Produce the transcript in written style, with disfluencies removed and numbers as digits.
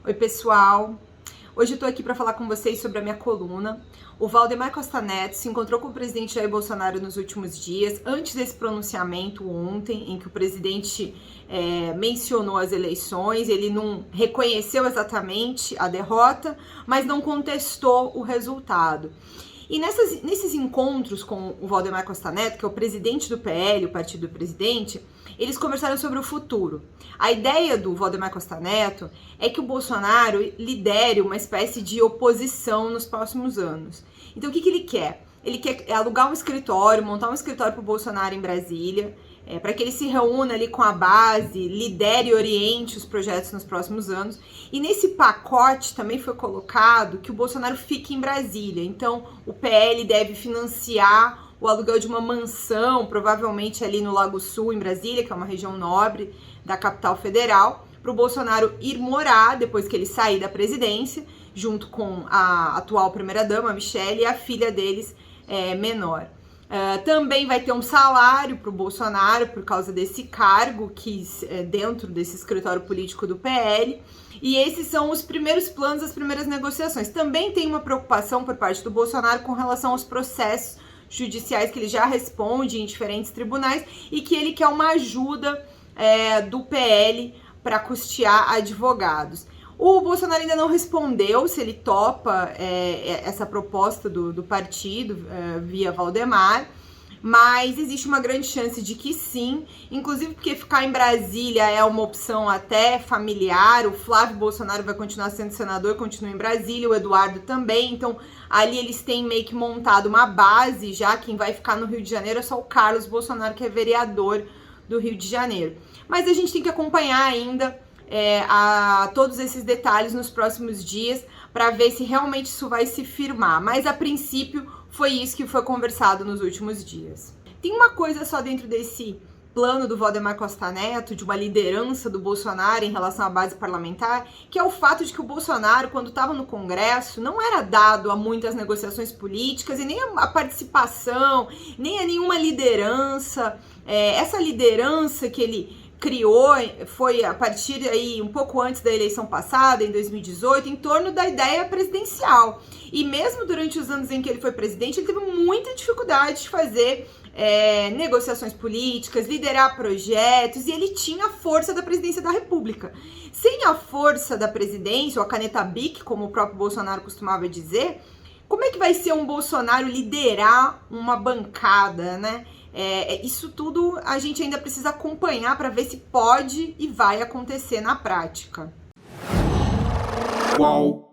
Oi, pessoal! Hoje eu tô aqui para falar com vocês sobre a minha coluna. O Valdemar Costa Neto se encontrou com o presidente Jair Bolsonaro nos últimos dias, antes desse pronunciamento ontem, em que o presidente mencionou as eleições. Ele não reconheceu exatamente a derrota, mas não contestou o resultado. E nesses encontros com o Valdemar Costa Neto, que é o presidente do PL, o partido do presidente, eles conversaram sobre o futuro. A ideia do Valdemar Costa Neto é que o Bolsonaro lidere uma espécie de oposição nos próximos anos. Então o que ele quer? Ele quer alugar um escritório, montar um escritório para o Bolsonaro em Brasília, para que ele se reúna ali com a base, lidere e oriente os projetos nos próximos anos. E nesse pacote também foi colocado que o Bolsonaro fique em Brasília. Então o PL deve financiar o aluguel de uma mansão, provavelmente ali no Lago Sul, em Brasília, que é uma região nobre da capital federal, para o Bolsonaro ir morar depois que ele sair da presidência, junto com a atual primeira-dama, Michelle, e a filha deles menor. Também vai ter um salário para o Bolsonaro por causa desse cargo que dentro desse escritório político do PL. E esses são os primeiros planos, as primeiras negociações. Também tem uma preocupação por parte do Bolsonaro com relação aos processos judiciais que ele já responde em diferentes tribunais e que ele quer uma ajuda do PL para custear advogados. O Bolsonaro ainda não respondeu se ele topa essa proposta do partido via Valdemar, mas existe uma grande chance de que sim, inclusive porque ficar em Brasília é uma opção até familiar. O Flávio Bolsonaro vai continuar sendo senador, continua em Brasília, o Eduardo também, então ali eles têm meio que montado uma base já. Quem vai ficar no Rio de Janeiro é só o Carlos Bolsonaro, que é vereador do Rio de Janeiro. Mas a gente tem que acompanhar ainda a todos esses detalhes nos próximos dias para ver se realmente isso vai se firmar. Mas a princípio foi isso que foi conversado nos últimos dias. Tem uma coisa só dentro desse plano do Valdemar Costa Neto, de uma liderança do Bolsonaro em relação à base parlamentar, que é o fato de que o Bolsonaro, quando estava no Congresso, não era dado a muitas negociações políticas e nem a participação, nem a nenhuma liderança. Essa liderança que ele criou foi a partir aí um pouco antes da eleição passada, em 2018, em torno da ideia presidencial. E mesmo durante os anos em que ele foi presidente, ele teve muita dificuldade de fazer negociações políticas, liderar projetos, e ele tinha a força da presidência da República. Sem a força da presidência, ou a caneta BIC, como o próprio Bolsonaro costumava dizer, como é que vai ser um Bolsonaro liderar uma bancada, né? Isso tudo a gente ainda precisa acompanhar para ver se pode e vai acontecer na prática. Uau!